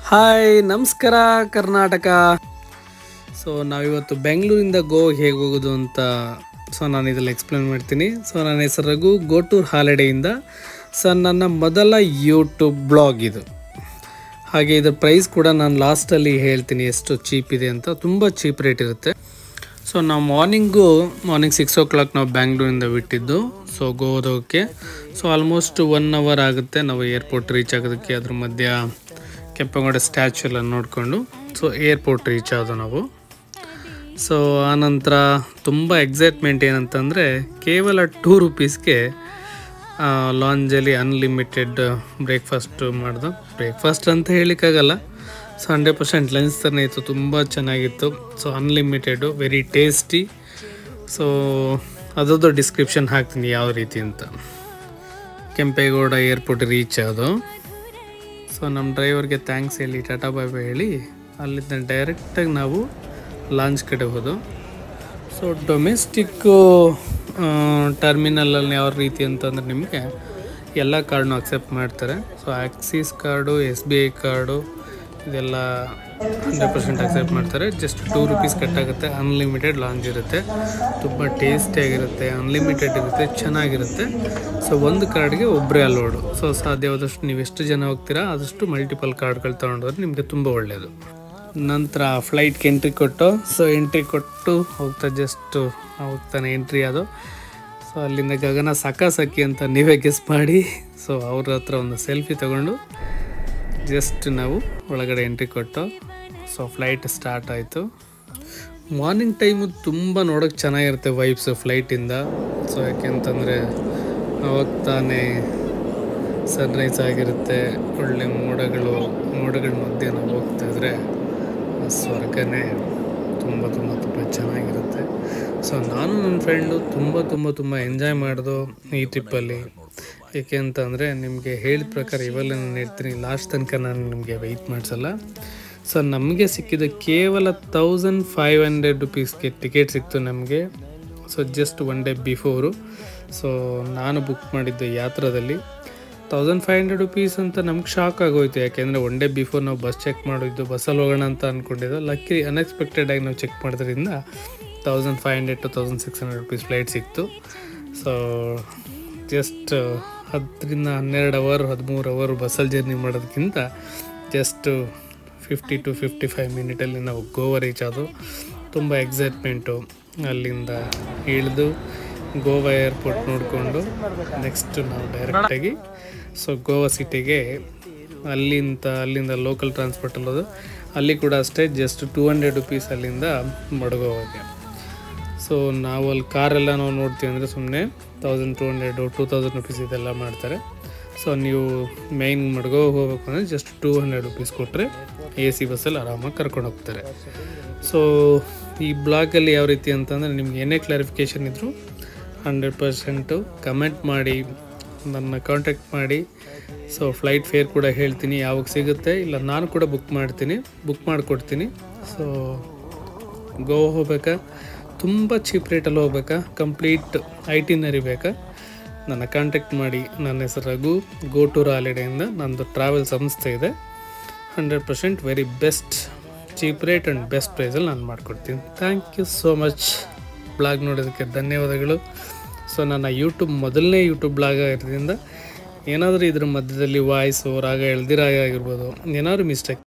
Hi ನಮಸ್ಕಾರ Karnataka. So ನಾವಿವತ್ತು ಬೆಂಗಳೂರಿಂದ ಗೋವಾಗೆ ಹೇಗೆ ಹೋಗೋದು ಅಂತ ನಾನು ಇದರಲ್ಲಿ ಎಕ್ಸ್ಪ್ಲೇನ್ ಮಾಡ್ತೀನಿ. ನನ್ನ ಹೆಸರು ರಘು, ಗೋ ಟೂರ್ ಹಾಲಿಡೇಯಿಂದ. ನನ್ನ ಮೊದಲ ಯೂಟ್ಯೂಬ್ ಬ್ಲಾಗ್ ಇದು. ಹಾಗೆ ಇದರ ಪ್ರೈಸ್ ಕೂಡ ನಾನು ಲಾಸ್ಟಲ್ಲಿ ಹೇಳ್ತೀನಿ ಎಷ್ಟು ಚೀಪ್ ಇದೆ ಅಂತ. ತುಂಬ ಚೀಪ್ ರೇಟ್ ಇರುತ್ತೆ. ನಾವು ಮಾರ್ನಿಂಗ್ 6 o'clock ನಾವು ಬ್ಯಾಂಗ್ಳೂರಿಂದ ಬಿಟ್ಟಿದ್ದು. ಗೋವಾದೋಕ್ಕೆ ಆಲ್ಮೋಸ್ಟ್ 1 hour ಆಗುತ್ತೆ ನಾವು ಏರ್ಪೋರ್ಟ್ ರೀಚ್ ಆಗೋದಕ್ಕೆ. ಅದ್ರ ಮಧ್ಯ ಕೆಂಪೇಗೌಡ ಸ್ಟ್ಯಾಚು ಎಲ್ಲ ನೋಡಿಕೊಂಡು ಏರ್ಪೋರ್ಟ್ ರೀಚ್ ಆದವು ನಾವು. ಆನಂತರ ತುಂಬ ಎಕ್ಸೈಟ್ಮೆಂಟ್ ಏನಂತಂದರೆ, ಕೇವಲ 2 rupeesಗೆ ಲಾಂಜಲ್ಲಿ ಅನ್ಲಿಮಿಟೆಡ್ ಬ್ರೇಕ್ಫಾಸ್ಟ್ ಮಾಡ್ದು. ಬ್ರೇಕ್ಫಾಸ್ಟ್ ಅಂತ ಹೇಳಿಕ್ಕಾಗಲ್ಲ, 100% ಲಂಚ್ ಥರನೇ ಇತ್ತು. ತುಂಬ ಚೆನ್ನಾಗಿತ್ತು. Unlimited, very tasty. ಅದರದ್ದು ಡಿಸ್ಕ್ರಿಪ್ಷನ್ ಹಾಕ್ತೀನಿ ಯಾವ ರೀತಿ ಅಂತ. ಕೆಂಪೇಗೌಡ ಏರ್ಪೋರ್ಟ್ ರೀಚ್ ಆದವು. ನಮ್ಮ ಡ್ರೈವರ್ಗೆ ಥ್ಯಾಂಕ್ಸ್ ಹೇಳಿ, ಟಾಟಾ ಬಾಯ್ ಬಾಯ್ ಹೇಳಿ ಅಲ್ಲಿಂದ ಡೈರೆಕ್ಟಾಗಿ ನಾವು ಲಾಂಚ್ ಕಡೆ ಹೋದು. ಡೊಮೆಸ್ಟಿಕ್ಕು ಟರ್ಮಿನಲಲ್ಲಿ ಯಾವ ರೀತಿ ಅಂತಂದರೆ ನಿಮಗೆ ಎಲ್ಲ ಕಾರ್ಡ್ನು ಅಕ್ಸೆಪ್ಟ್ ಮಾಡ್ತಾರೆ. ಆಕ್ಸಿಸ್ ಕಾರ್ಡು, SBI ಕಾರ್ಡು ಇದೆಲ್ಲ 100% ಅಕ್ಸೆಪ್ಟ್ ಮಾಡ್ತಾರೆ. Just 2 rupees ಕಟ್ಟಾಗುತ್ತೆ. ಅನ್ಲಿಮಿಟೆಡ್ ಲಾಂಚ್ ಇರುತ್ತೆ. ತುಂಬ ಟೇಸ್ಟಿಯಾಗಿರುತ್ತೆ, ಅನ್ಲಿಮಿಟೆಡ್ ಇರುತ್ತೆ, ಚೆನ್ನಾಗಿರುತ್ತೆ. ಒಂದು ಕಾರ್ಡ್ಗೆ ಒಬ್ಬರೇ ಅಲೋಡು. ಸಾಧ್ಯವಾದಷ್ಟು ನೀವು ಎಷ್ಟು ಜನ ಹೋಗ್ತೀರಾ ಆದಷ್ಟು ಮಲ್ಟಿಪಲ್ ಕಾರ್ಡ್ಗಳು ತೊಗೊಂಡೋದ್ರೆ ನಿಮಗೆ ತುಂಬ ಒಳ್ಳೆಯದು. ನಂತರ ಫ್ಲೈಟ್ಗೆ ಎಂಟ್ರಿ ಕೊಟ್ಟು ಎಂಟ್ರಿ ಕೊಟ್ಟು ಜಸ್ಟ್ ಹೋಗ್ತಾನೆ ಎಂಟ್ರಿ ಅದು. ಅಲ್ಲಿಂದ ಗಗನ ಸಾಕಾಸಾಕಿ ಅಂತ ನೀವೇ ಗೆಸ್ ಮಾಡಿ. ಅವ್ರ ಹತ್ರ ಒಂದು ಸೆಲ್ಫಿ ತೊಗೊಂಡು ಜಸ್ಟ್ ನಾವು ಒಳಗಡೆ ಎಂಟ್ರಿ ಕೊಟ್ಟು ಫ್ಲೈಟ್ ಸ್ಟಾರ್ಟ್ ಆಯಿತು. ಮಾರ್ನಿಂಗ್ ಟೈಮು ತುಂಬ ನೋಡೋಕ್ಕೆ ಚೆನ್ನಾಗಿರುತ್ತೆ ವೈಬ್ಸ್ ಫ್ಲೈಟಿಂದ. ಯಾಕೆಂತಂದರೆ ಅವಾಗ ತಾನೇ ಸನ್ರೈಸ್ ಆಗಿರುತ್ತೆ. ಒಳ್ಳೆ ಮೋಡಗಳ ಮಧ್ಯೆ ನಾವು ಹೋಗ್ತಾಯಿದ್ರೆ ಸ್ವರ್ಗನೇ ತುಂಬ ತುಂಬ ತುಂಬ ಚೆನ್ನಾಗಿರುತ್ತೆ. ನಾನು ನನ್ನ ಫ್ರೆಂಡು ತುಂಬ ಎಂಜಾಯ್ ಮಾಡಿದೋ ಈ ಟ್ರಿಪ್ಪಲ್ಲಿ. ಏಕೆ ಅಂತಂದರೆ ನಿಮಗೆ ಹೇಳಿದ ಪ್ರಕಾರ ಇವೆಲ್ಲ ನಾನು ಹೇಳ್ತೀನಿ, ಲಾಸ್ಟ್ ತನಕ ನಾನು ನಿಮಗೆ ವೆಯ್ಟ್ ಮಾಡಿಸಲ್ಲ. ನಮಗೆ ಸಿಕ್ಕಿದ ಕೇವಲ 1500 rupeesಗೆ ಟಿಕೆಟ್ ಸಿಕ್ತು ನಮಗೆ. Just 1 day before. ನಾನು ಬುಕ್ ಮಾಡಿದ್ದು ಯಾತ್ರದಲ್ಲಿ 1500 rupees ಅಂತ ನಮ್ಗೆ ಶಾಕ್ ಆಗೋಯ್ತು. ಯಾಕೆಂದರೆ 1 day ಬಿಫೋರ್ ನಾವು ಬಸ್ ಚೆಕ್ ಮಾಡಿದ್ದು, ಬಸ್ಸಲ್ಲಿ ಹೋಗೋಣ ಅಂತ ಅಂದ್ಕೊಂಡಿದ್ದು. ಲಕ್ಕಿ ಅನ್ಎಕ್ಸ್ಪೆಕ್ಟೆಡಾಗಿ ನಾವು ಚೆಕ್ ಮಾಡೋದ್ರಿಂದ 1500 to 1600 rupees ಫ್ಲೈಟ್ ಸಿಕ್ತು. ಜಸ್ಟ್ 10 to 12 hour 13 hour ಬಸ್ಸಲ್ಲಿ ಜರ್ನಿ ಮಾಡೋದಕ್ಕಿಂತ ಜಸ್ಟ್ 50 to 55 minutesಲ್ಲಿ ನಾವು ಗೋವಾ ರೀಚ್ ಆದವು. ತುಂಬ ಎಕ್ಸೈಟ್ಮೆಂಟು. ಅಲ್ಲಿಂದ ಇಳಿದು ಗೋವಾ ಏರ್ಪೋರ್ಟ್ ನೋಡಿಕೊಂಡು ನೆಕ್ಸ್ಟ್ ನಾವು ಡೈರೆಕ್ಟಾಗಿ ಗೋವಾ ಸಿಟಿಗೆ ಅಲ್ಲಿಂದ ಲೋಕಲ್ ಟ್ರಾನ್ಸ್ಪೋರ್ಟ್ ಅಲ್ಲೋದು. ಅಲ್ಲಿ ಕೂಡ ಅಷ್ಟೇ ಜಸ್ಟ್ 200 rupees ಅಲ್ಲಿಂದ ಮಡಗೋವಾಗೆ. ನಾವು ಅಲ್ಲಿ ಕಾರೆಲ್ಲ ನಾವು ನೋಡ್ತೀವಿ ಅಂದರೆ ಸುಮ್ಮನೆ 1200 2000 rupees ಇದೆಲ್ಲ ಮಾಡ್ತಾರೆ. ನೀವು ಮೇಯ್ನ್ ಮಡ್ಗೋ ಹೋಗ್ಬೇಕು ಅಂದರೆ ಜಸ್ಟ್ 200 rupees ಕೊಟ್ಟರೆ AC ಬಸ್ಸಲ್ಲಿ ಆರಾಮಾಗಿ ಕರ್ಕೊಂಡು ಹೋಗ್ತಾರೆ. ಈ ಬ್ಲಾಗಲ್ಲಿ ಯಾವ ರೀತಿ ಅಂತಂದರೆ ನಿಮ್ಗೆ ಏನೇ ಕ್ಲಾರಿಫಿಕೇಷನ್ ಇದ್ದರೂ 100% ಕಮೆಂಟ್ ಮಾಡಿ, ನನ್ನ ಕಾಂಟ್ಯಾಕ್ಟ್ ಮಾಡಿ. ಫ್ಲೈಟ್ ಫೇರ್ ಕೂಡ ಹೇಳ್ತೀನಿ ಯಾವಾಗ ಸಿಗುತ್ತೆ, ಇಲ್ಲ ನಾನು ಕೂಡ ಬುಕ್ ಮಾಡಿಕೊಡ್ತೀನಿ. ಗೋವಾ ಹೋಗ್ಬೇಕಾ, ತುಂಬ ಚೀಪ್ ರೇಟಲ್ಲಿ ಹೋಗ್ಬೇಕಾ, ಕಂಪ್ಲೀಟ್ ಐಟಿನರಿ ಬೇಕಾ, ನನ್ನ ಕಾಂಟ್ಯಾಕ್ಟ್ ಮಾಡಿ. ನನ್ನ ಹೆಸರು ರಘು, ಗೋ ಟೂರ್ ಹಾಲಿಡೇಯಿಂದ. ನನ್ನದು ಟ್ರಾವೆಲ್ ಸಂಸ್ಥೆ ಇದೆ. 100% very best cheap rate and best ಪ್ರೈಸಲ್ಲಿ ನಾನು ಮಾಡಿಕೊಡ್ತೀನಿ. Thank you so much. Blog ನೋಡೋದಕ್ಕೆ ಧನ್ಯವಾದಗಳು. ನನ್ನ ಮೊದಲನೇ ಯೂಟ್ಯೂಬ್ ಬ್ಲಾಗ್ ಆಗಿರೋದ್ರಿಂದ ಏನಾದರೂ ಇದ್ರ ಮಧ್ಯದಲ್ಲಿ ವಾಯ್ಸು ರಾಗ ಎಳ್ದಿರಾಗ ಆಗಿರ್ಬೋದು, ಏನಾದರೂ ಮಿಸ್ಟೇಕ್